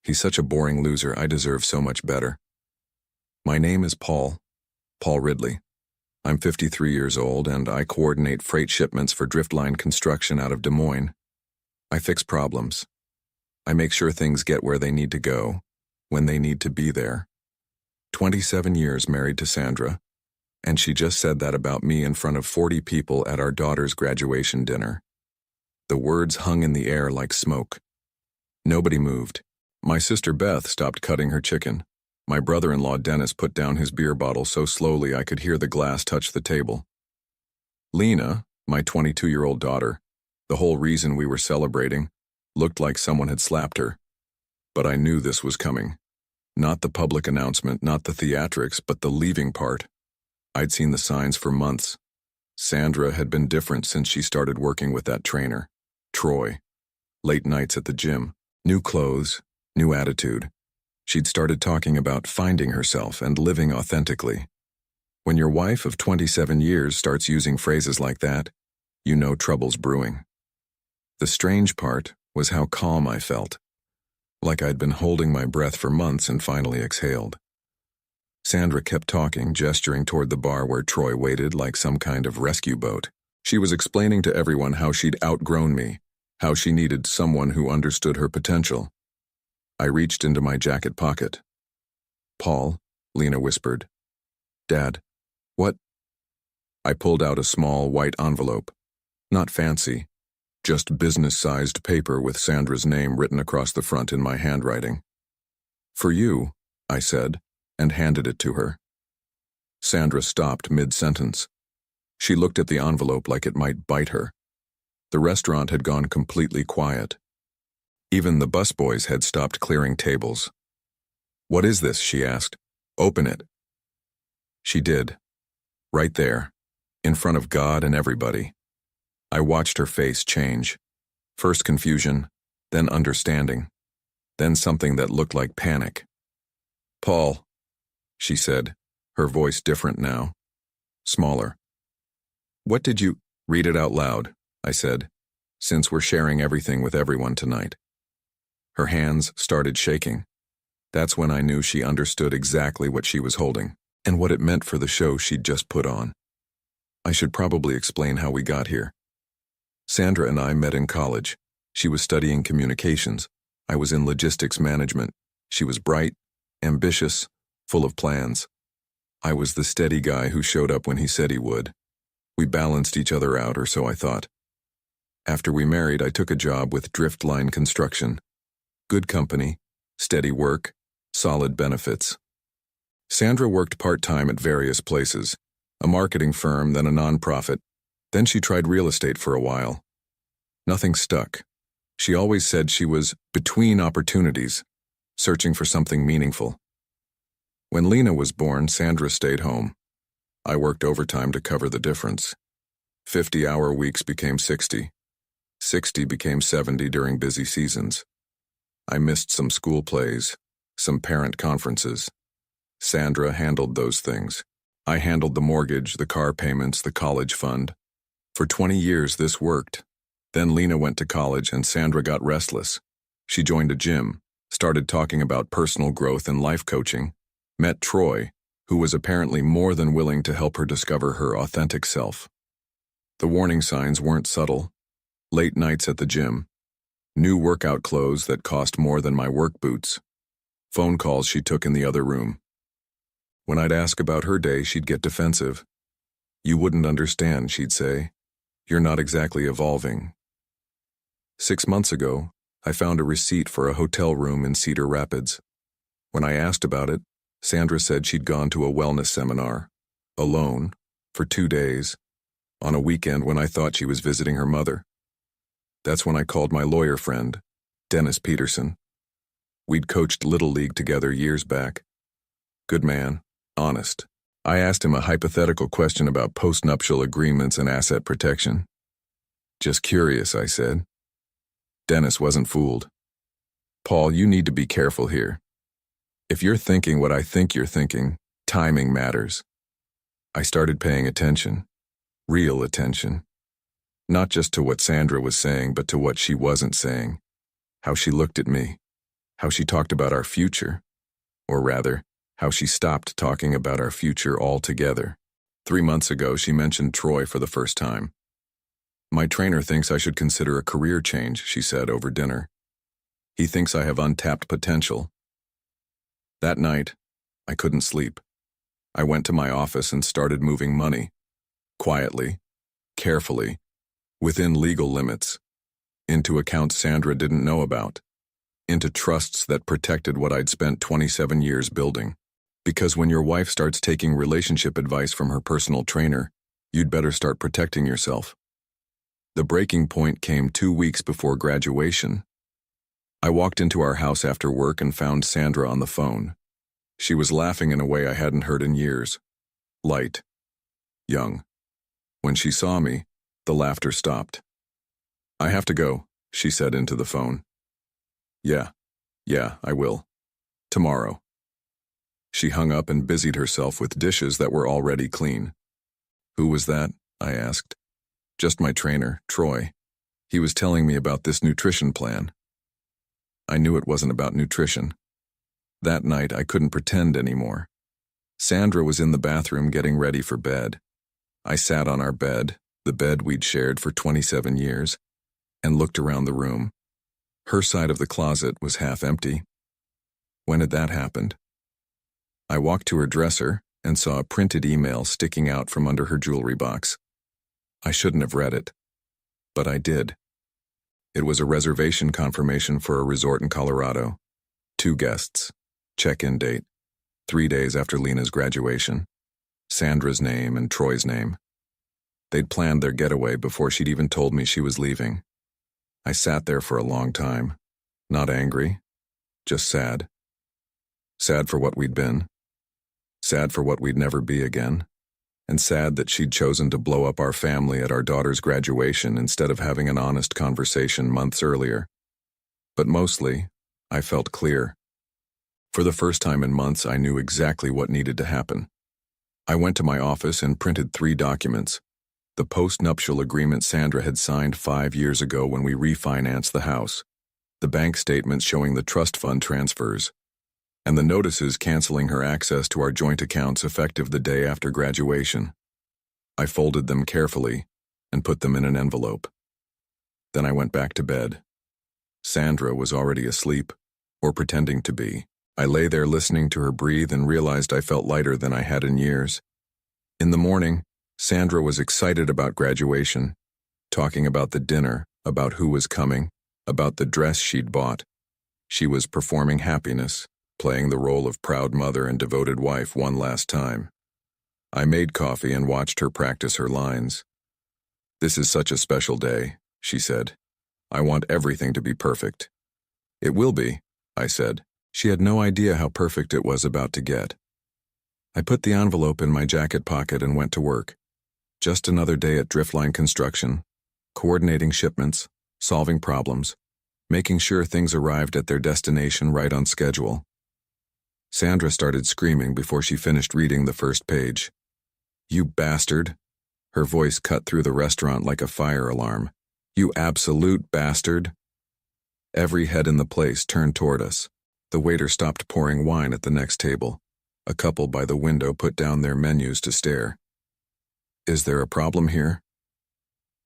He's such a boring loser. I deserve so much better. My name is Paul Ridley. I'm 53 years old, and I coordinate freight shipments for Driftline Construction out of Des Moines. I fix problems. I make sure things get where they need to go, when they need to be there. 27 years married to Sandra, and she just said that about me in front of 40 people at our daughter's graduation dinner. The words hung in the air like smoke. Nobody moved. My sister Beth stopped cutting her chicken. My brother-in-law Dennis put down his beer bottle so slowly I could hear the glass touch the table. Lena, my 22-year-old daughter, the whole reason we were celebrating, looked like someone had slapped her. But I knew this was coming. Not the public announcement, not the theatrics, but the leaving part. I'd seen the signs for months. Sandra had been different since she started working with that trainer, Troy. Late nights at the gym, new clothes, new attitude. She'd started talking about finding herself and living authentically. When your wife of 27 years starts using phrases like that, you know trouble's brewing. The strange part was how calm I felt, like I'd been holding my breath for months and finally exhaled. Sandra kept talking, gesturing toward the bar where Troy waited like some kind of rescue boat. She was explaining to everyone how she'd outgrown me, how she needed someone who understood her potential. I reached into my jacket pocket. "Paul," Lena whispered. "Dad, what?" I pulled out a small white envelope. Not fancy, just business-sized paper with Sandra's name written across the front in my handwriting. "For you," I said, and handed it to her. Sandra stopped mid-sentence. She looked at the envelope like it might bite her. The restaurant had gone completely quiet. Even the busboys had stopped clearing tables. "What is this?" she asked. "Open it." She did. Right there, in front of God and everybody. I watched her face change. First confusion, then understanding, then something that looked like panic. "Paul," she said, her voice different now, smaller. "What did you—" "Read it out loud," I said, "since we're sharing everything with everyone tonight." Her hands started shaking. That's when I knew she understood exactly what she was holding, and what it meant for the show she'd just put on. I should probably explain how we got here. Sandra and I met in college. She was studying communications. I was in logistics management. She was bright, ambitious, full of plans. I was the steady guy who showed up when he said he would. We balanced each other out, or so I thought. After we married, I took a job with Driftline Construction. Good company, steady work, solid benefits. Sandra worked part-time at various places, a marketing firm, then a nonprofit. Then she tried real estate for a while. Nothing stuck. She always said she was between opportunities, searching for something meaningful. When Lena was born, Sandra stayed home. I worked overtime to cover the difference. 50-hour weeks became 60. 60 became 70 during busy seasons. I missed some school plays, some parent conferences. Sandra handled those things. I handled the mortgage, the car payments, the college fund. For 20 years this worked. Then Lena went to college and Sandra got restless. She joined a gym, started talking about personal growth and life coaching, met Troy, who was apparently more than willing to help her discover her authentic self. The warning signs weren't subtle. Late nights at the gym, new workout clothes that cost more than my work boots, phone calls she took in the other room. When I'd ask about her day, she'd get defensive. "You wouldn't understand," she'd say. "You're not exactly evolving." 6 months ago, I found a receipt for a hotel room in Cedar Rapids. When I asked about it, Sandra said she'd gone to a wellness seminar, alone, for 2 days, on a weekend when I thought she was visiting her mother. That's when I called my lawyer friend, Dennis Peterson. We'd coached Little League together years back. Good man, honest. I asked him a hypothetical question about postnuptial agreements and asset protection. "Just curious," I said. Dennis wasn't fooled. "Paul, you need to be careful here. If you're thinking what I think you're thinking, timing matters." I started paying attention, real attention. Not just to what Sandra was saying, but to what she wasn't saying. How she looked at me, how she talked about our future, or rather, how she stopped talking about our future altogether. 3 months ago, she mentioned Troy for the first time. My trainer thinks I should consider a career change, she said over dinner. He thinks I have untapped potential. That night, I couldn't sleep. I went to my office and started moving money. Quietly, carefully, within legal limits. Into accounts Sandra didn't know about. Into trusts that protected what I'd spent 27 years building. Because when your wife starts taking relationship advice from her personal trainer, you'd better start protecting yourself. The breaking point came 2 weeks before graduation. I walked into our house after work and found Sandra on the phone. She was laughing in a way I hadn't heard in years. Light. Young. When she saw me, the laughter stopped. I have to go, she said into the phone. Yeah, I will. Tomorrow. She hung up and busied herself with dishes that were already clean. Who was that? I asked. Just my trainer, Troy. He was telling me about this nutrition plan. I knew it wasn't about nutrition. That night, I couldn't pretend anymore. Sandra was in the bathroom getting ready for bed. I sat on our bed, the bed we'd shared for 27 years, and looked around the room. Her side of the closet was half empty. When had that happened? I walked to her dresser and saw a printed email sticking out from under her jewelry box. I shouldn't have read it, but I did. It was a reservation confirmation for a resort in Colorado. 2 guests. Check-in date. 3 days after Lena's graduation. Sandra's name and Troy's name. They'd planned their getaway before she'd even told me she was leaving. I sat there for a long time. Not angry, just sad. Sad for what we'd been. Sad for what we'd never be again. And sad that she'd chosen to blow up our family at our daughter's graduation instead of having an honest conversation months earlier. But mostly, I felt clear. For the first time in months, I knew exactly what needed to happen. I went to my office and printed 3 documents. The post-nuptial agreement Sandra had signed 5 years ago when we refinanced the house, the bank statements showing the trust fund transfers, and the notices canceling her access to our joint accounts effective the day after graduation. I folded them carefully and put them in an envelope. Then I went back to bed. Sandra was already asleep, or pretending to be. I lay there listening to her breathe and realized I felt lighter than I had in years. In the morning, Sandra was excited about graduation, talking about the dinner, about who was coming, about the dress she'd bought. She was performing happiness, playing the role of proud mother and devoted wife one last time. I made coffee and watched her practice her lines. "This is such a special day," she said. "I want everything to be perfect." "It will be," I said. She had no idea how perfect it was about to get. I put the envelope in my jacket pocket and went to work. Just another day at Driftline Construction, coordinating shipments, solving problems, making sure things arrived at their destination right on schedule. Sandra started screaming before she finished reading the first page. "You bastard." Her voice cut through the restaurant like a fire alarm. "You absolute bastard." Every head in the place turned toward us. The waiter stopped pouring wine at the next table. A couple by the window put down their menus to stare. "Is there a problem here?"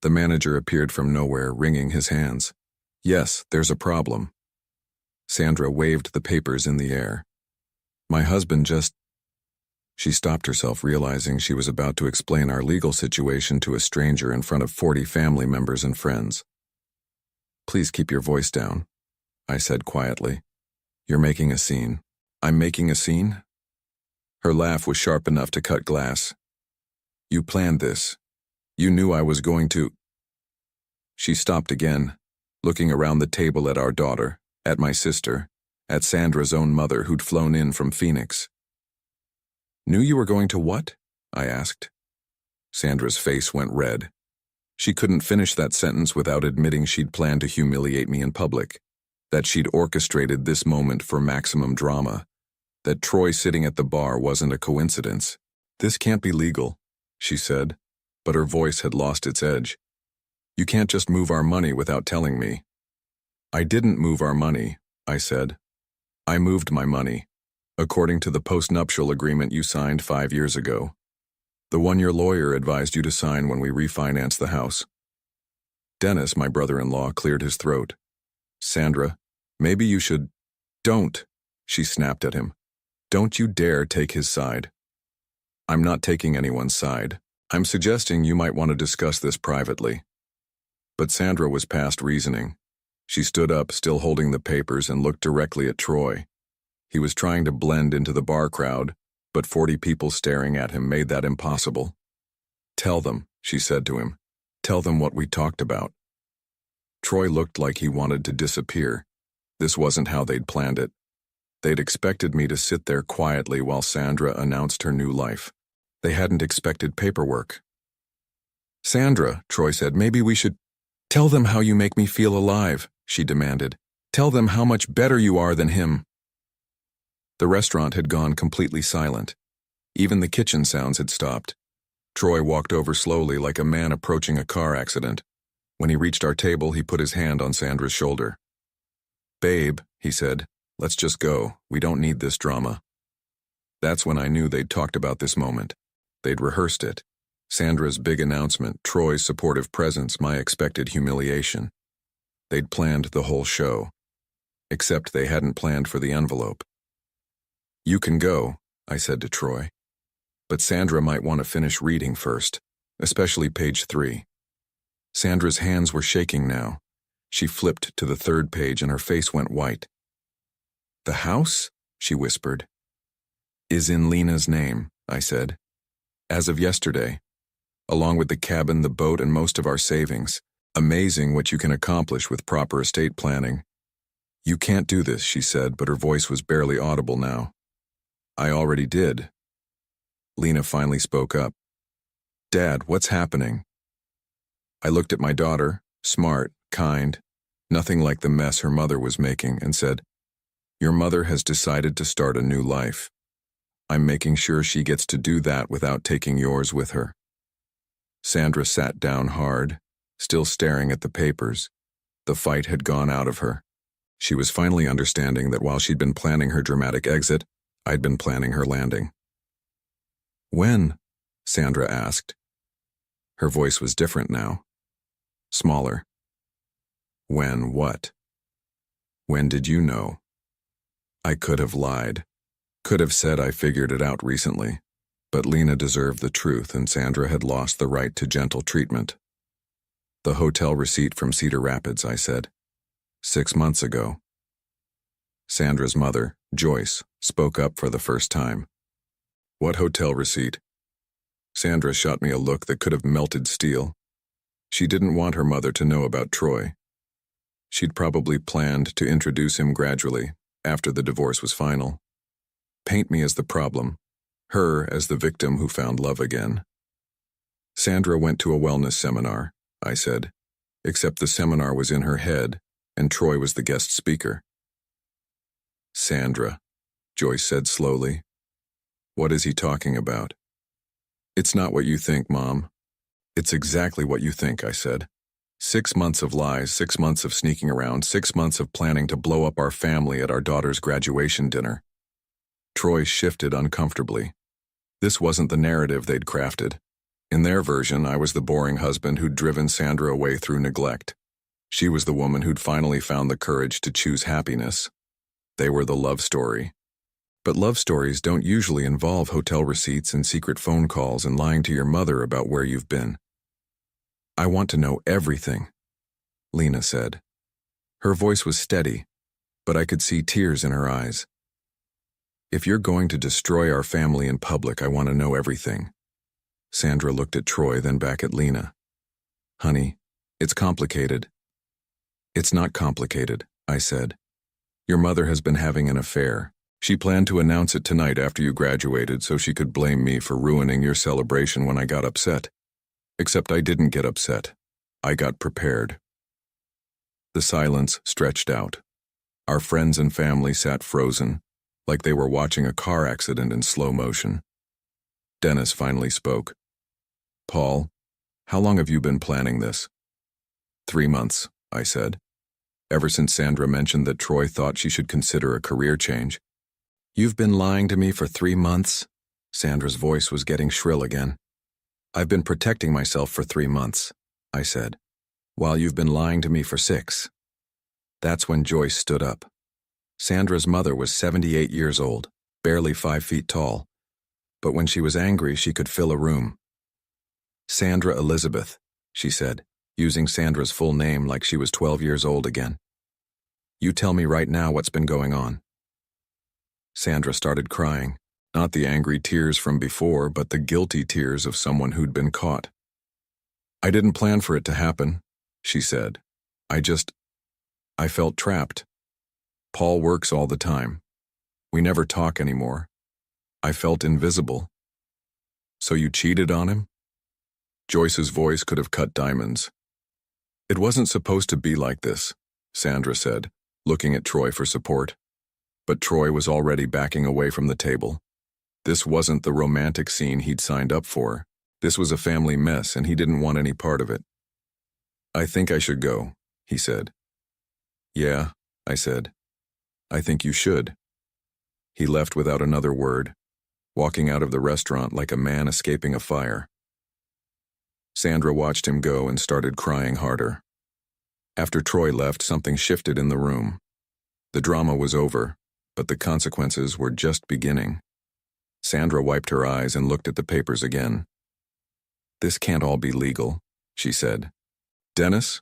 The manager appeared from nowhere, wringing his hands. "Yes, there's a problem." Sandra waved the papers in the air. "My husband just..." She stopped herself, realizing she was about to explain our legal situation to a stranger in front of 40 family members and friends. "Please keep your voice down," I said quietly. "You're making a scene." "I'm making a scene?" Her laugh was sharp enough to cut glass. "You planned this. You knew I was going to..." She stopped again, looking around the table at our daughter, at my sister, at Sandra's own mother who'd flown in from Phoenix. "Knew you were going to what?" I asked. Sandra's face went red. She couldn't finish that sentence without admitting she'd planned to humiliate me in public, that she'd orchestrated this moment for maximum drama, that Troy sitting at the bar wasn't a coincidence. "This can't be legal," she said, but her voice had lost its edge. "You can't just move our money without telling me." "I didn't move our money," I said. I moved my money, according to the postnuptial agreement you signed 5 years ago. The one your lawyer advised you to sign when we refinanced the house. Dennis, my brother-in-law, cleared his throat. Sandra, maybe you should— Don't, she snapped at him. Don't you dare take his side. I'm not taking anyone's side. I'm suggesting you might want to discuss this privately. But Sandra was past reasoning. She stood up, still holding the papers, and looked directly at Troy. He was trying to blend into the bar crowd, but 40 people staring at him made that impossible. Tell them, she said to him. Tell them what we talked about. Troy looked like he wanted to disappear. This wasn't how they'd planned it. They'd expected me to sit there quietly while Sandra announced her new life. They hadn't expected paperwork. Sandra, Troy said, maybe we should— Tell them how you make me feel alive, she demanded. Tell them how much better you are than him. The restaurant had gone completely silent. Even the kitchen sounds had stopped. Troy walked over slowly like a man approaching a car accident. When he reached our table, he put his hand on Sandra's shoulder. Babe, he said, let's just go. We don't need this drama. That's when I knew they'd talked about this moment. They'd rehearsed it. Sandra's big announcement, Troy's supportive presence, my expected humiliation. They'd planned the whole show. Except they hadn't planned for the envelope. You can go, I said to Troy. But Sandra might want to finish reading first, especially page 3. Sandra's hands were shaking now. She flipped to the 3rd page and her face went white. The house, she whispered, is in Lena's name, I said. As of yesterday. Along with the cabin, the boat, and most of our savings. Amazing what you can accomplish with proper estate planning. You can't do this, she said, but her voice was barely audible now. I already did. Lena finally spoke up. Dad, what's happening? I looked at my daughter, smart, kind, nothing like the mess her mother was making, and said, Your mother has decided to start a new life. I'm making sure she gets to do that without taking yours with her. Sandra sat down hard, still staring at the papers. The fight had gone out of her. She was finally understanding that while she'd been planning her dramatic exit, I'd been planning her landing. When? Sandra asked. Her voice was different now. Smaller. When what? When did you know? I could have lied. Could have said I figured it out recently. But Lena deserved the truth and Sandra had lost the right to gentle treatment. The hotel receipt from Cedar Rapids, I said. 6 months ago. Sandra's mother, Joyce, spoke up for the first time. What hotel receipt? Sandra shot me a look that could have melted steel. She didn't want her mother to know about Troy. She'd probably planned to introduce him gradually, after the divorce was final. Paint me as the problem. Her as the victim who found love again. Sandra went to a wellness seminar, I said, except the seminar was in her head, and Troy was the guest speaker. Sandra, Joyce said slowly. What is he talking about? It's not what you think, Mom. It's exactly what you think, I said. 6 months of lies, 6 months of sneaking around, 6 months of planning to blow up our family at our daughter's graduation dinner. Troy shifted uncomfortably. This wasn't the narrative they'd crafted. In their version, I was the boring husband who'd driven Sandra away through neglect. She was the woman who'd finally found the courage to choose happiness. They were the love story. But love stories don't usually involve hotel receipts and secret phone calls and lying to your mother about where you've been. I want to know everything, Lena said. Her voice was steady, but I could see tears in her eyes. If you're going to destroy our family in public, I want to know everything. Sandra looked at Troy, then back at Lena. Honey, it's complicated. It's not complicated, I said. Your mother has been having an affair. She planned to announce it tonight after you graduated so she could blame me for ruining your celebration when I got upset. Except I didn't get upset. I got prepared. The silence stretched out. Our friends and family sat frozen, like they were watching a car accident in slow motion. Dennis finally spoke. Paul, how long have you been planning this? 3 months, I said. ever since Sandra mentioned that Troy thought she should consider a career change. "You've been lying to me for 3 months?" Sandra's voice was getting shrill again. "I've been protecting myself for 3 months," I said, "while you've been lying to me for 6. That's when Joyce stood up. Sandra's mother was 78 years old, barely 5 feet tall, but when she was angry, she could fill a room. "Sandra Elizabeth," she said, using Sandra's full name like she was 12 years old again. "You tell me right now what's been going on." Sandra started crying, not the angry tears from before, but the guilty tears of someone who'd been caught. "I didn't plan for it to happen," she said. I felt trapped. Paul works all the time. We never talk anymore. I felt invisible." "So you cheated on him?" Joyce's voice could have cut diamonds. "It wasn't supposed to be like this," Sandra said, looking at Troy for support. But Troy was already backing away from the table. This wasn't the romantic scene he'd signed up for. This was a family mess, and he didn't want any part of it. "I think I should go," he said. "Yeah," I said. "I think you should." He left without another word, walking out of the restaurant like a man escaping a fire. Sandra watched him go and started crying harder. After Troy left, something shifted in the room. The drama was over, but the consequences were just beginning. Sandra wiped her eyes and looked at the papers again. "This can't all be legal," she said. "Dennis?"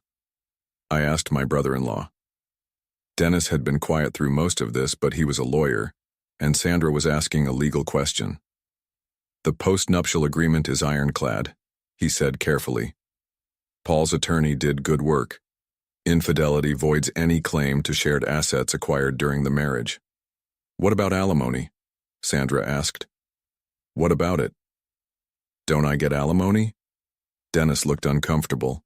I asked my brother-in-law. Dennis had been quiet through most of this, but he was a lawyer, and Sandra was asking a legal question. "The post-nuptial agreement is ironclad," he said carefully. "Paul's attorney did good work. Infidelity voids any claim to shared assets acquired during the marriage." "What about alimony?" Sandra asked. "What about it?" "Don't I get alimony?" Dennis looked uncomfortable.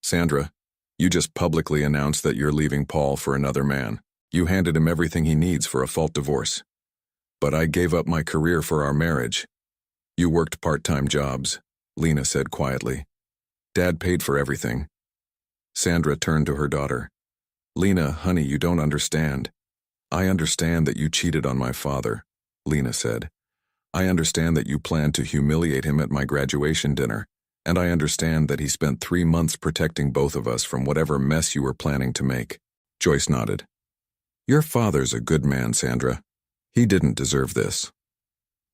"Sandra, you just publicly announced that you're leaving Paul for another man. You handed him everything he needs for a fault divorce. But I gave up my career for our marriage." "You worked part-time jobs," Lena said quietly. "Dad paid for everything." Sandra turned to her daughter. "Lena, honey, you don't understand." "I understand that you cheated on my father," Lena said. "I understand that you planned to humiliate him at my graduation dinner, and I understand that he spent 3 months protecting both of us from whatever mess you were planning to make." Joyce nodded. "Your father's a good man, Sandra. He didn't deserve this."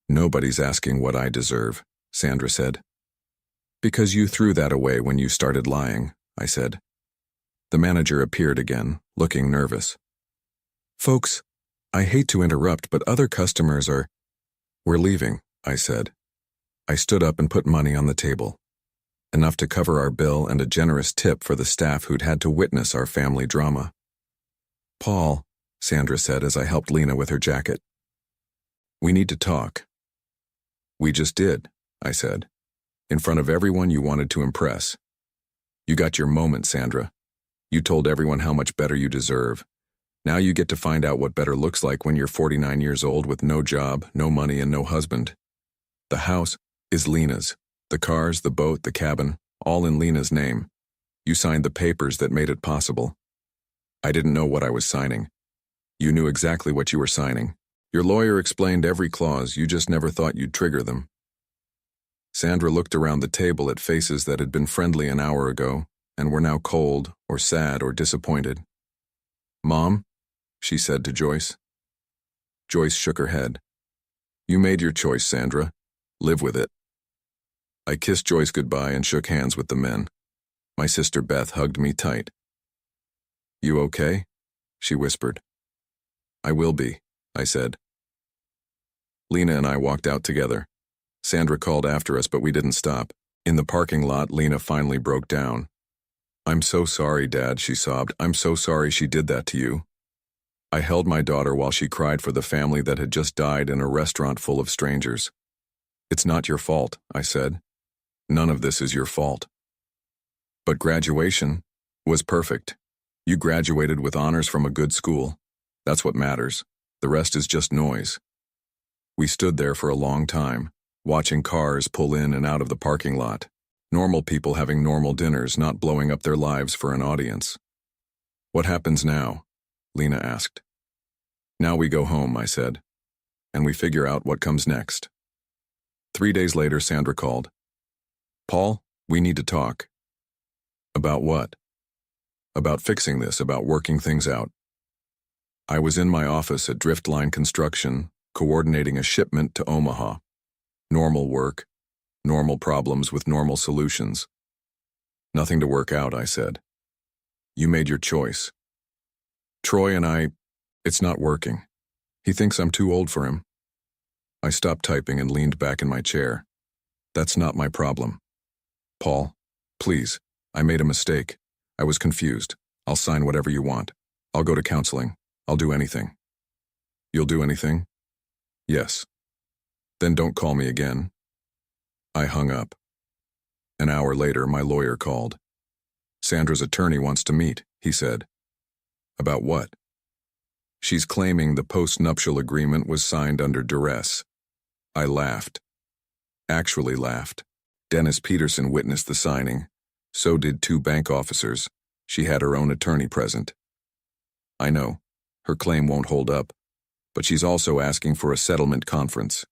"Nobody's asking what I deserve," Sandra said. "Because you threw that away when you started lying," I said. The manager appeared again, looking nervous. "Folks, I hate to interrupt, but other customers are—" "We're leaving," I said. I stood up and put money on the table. Enough to cover our bill and a generous tip for the staff who'd had to witness our family drama. "Paul," Sandra said as I helped Lena with her jacket. "We need to talk." "We just did," I said. "In front of everyone you wanted to impress. You got your moment, Sandra. You told everyone how much better you deserve. Now you get to find out what better looks like when you're 49 years old with no job, no money, and no husband. The house is Lena's. The cars, the boat, the cabin, all in Lena's name. You signed the papers that made it possible. I didn't know what I was signing. You knew exactly what you were signing. Your lawyer explained every clause, you just never thought you'd trigger them." Sandra looked around the table at faces that had been friendly an hour ago and were now cold or sad or disappointed. "Mom," she said to Joyce. Joyce shook her head. "You made your choice, Sandra. Live with it." I kissed Joyce goodbye and shook hands with the men. My sister Beth hugged me tight. "You okay?" she whispered. "I will be," I said. Lena and I walked out together. Sandra called after us, but we didn't stop. In the parking lot, Lena finally broke down. "I'm so sorry, Dad," she sobbed. "I'm so sorry she did that to you." I held my daughter while she cried for the family that had just died in a restaurant full of strangers. "It's not your fault," I said. "None of this is your fault." "But graduation was perfect. You graduated with honors from a good school. That's what matters. The rest is just noise." We stood there for a long time, watching cars pull in and out of the parking lot. Normal people having normal dinners, not blowing up their lives for an audience. What happens now? Lena asked. Now we go home, I said, and we figure out what comes next. 3 days later, Sandra called. Paul, we need to talk. About what? About fixing this, about working things out. I was in my office at Driftline Construction, coordinating a shipment to Omaha. Normal work, normal problems with normal solutions. Nothing to work out, I said. You made your choice. Troy and I, it's not working. He thinks I'm too old for him. I stopped typing and leaned back in my chair. That's not my problem. Paul, please, I made a mistake. I was confused. I'll sign whatever you want. I'll go to counseling. I'll do anything. You'll do anything? Yes. Then don't call me again. I hung up. An hour later, my lawyer called. Sandra's attorney wants to meet, he said. About what? She's claiming the post-nuptial agreement was signed under duress. I laughed. Actually laughed. Dennis Peterson witnessed the signing. So did 2 bank officers. She had her own attorney present. I know. Her claim won't hold up. But she's also asking for a settlement conference.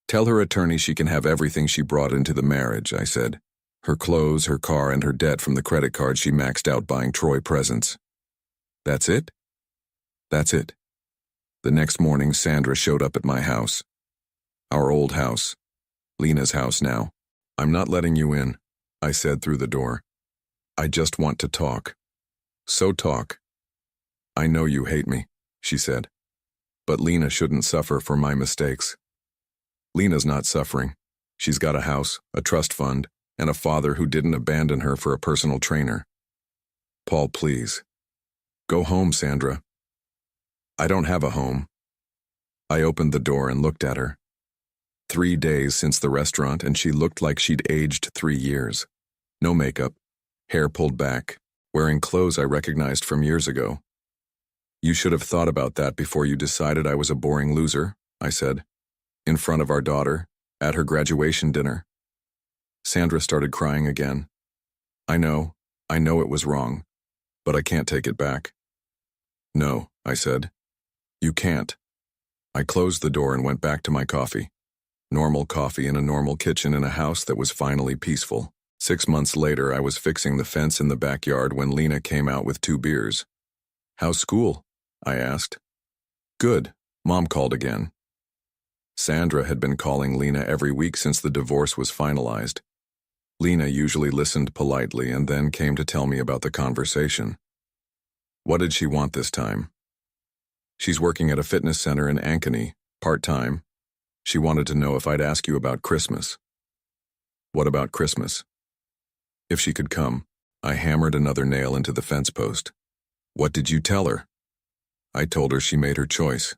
Tell her attorney she can have everything she brought into the marriage, I said. Her clothes, her car, and her debt from the credit card she maxed out buying Troy presents. That's it? That's it. The next morning, Sandra showed up at my house. Our old house. Lena's house now. I'm not letting you in, I said through the door. I just want to talk. So talk. I know you hate me, she said. But Lena shouldn't suffer for my mistakes. Lena's not suffering. She's got a house, a trust fund, and a father who didn't abandon her for a personal trainer. Paul, please. Go home, Sandra. I don't have a home. I opened the door and looked at her. 3 days since the restaurant, and she looked like she'd aged 3 years. No makeup, hair pulled back, wearing clothes I recognized from years ago. You should have thought about that before you decided I was a boring loser, I said, in front of our daughter, at her graduation dinner. Sandra started crying again. I know it was wrong, but I can't take it back. No, I said. You can't. I closed the door and went back to my coffee. Normal coffee in a normal kitchen in a house that was finally peaceful. 6 months later, I was fixing the fence in the backyard when Lena came out with 2 beers. How's school? I asked. Good. Mom called again. Sandra had been calling Lena every week since the divorce was finalized. Lena usually listened politely and then came to tell me about the conversation. What did she want this time? She's working at a fitness center in Ankeny, part-time. She wanted to know if I'd ask you about Christmas. What about Christmas? If she could come. I hammered another nail into the fence post. What did you tell her? I told her she made her choice.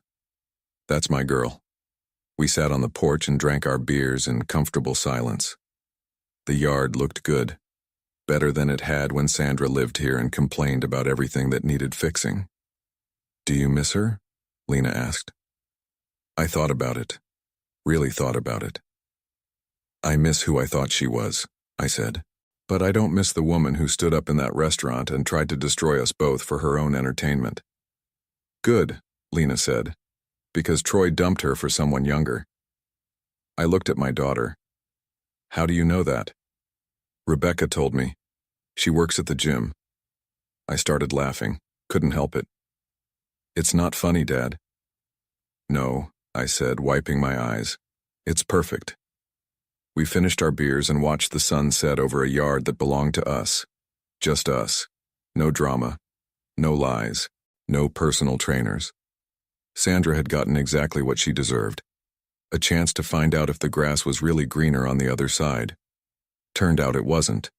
That's my girl. We sat on the porch and drank our beers in comfortable silence. The yard looked good, better than it had when Sandra lived here and complained about everything that needed fixing. Do you miss her? Lena asked. I thought about it, really thought about it. I miss who I thought she was, I said, but I don't miss the woman who stood up in that restaurant and tried to destroy us both for her own entertainment. Good, Lena said, because Troy dumped her for someone younger. I looked at my daughter. How do you know that? Rebecca told me. She works at the gym. I started laughing, couldn't help it. It's not funny, Dad. No, I said, wiping my eyes. It's perfect. We finished our beers and watched the sun set over a yard that belonged to us. Just us. No drama. No lies. No personal trainers. Sandra had gotten exactly what she deserved. A chance to find out if the grass was really greener on the other side. Turned out it wasn't.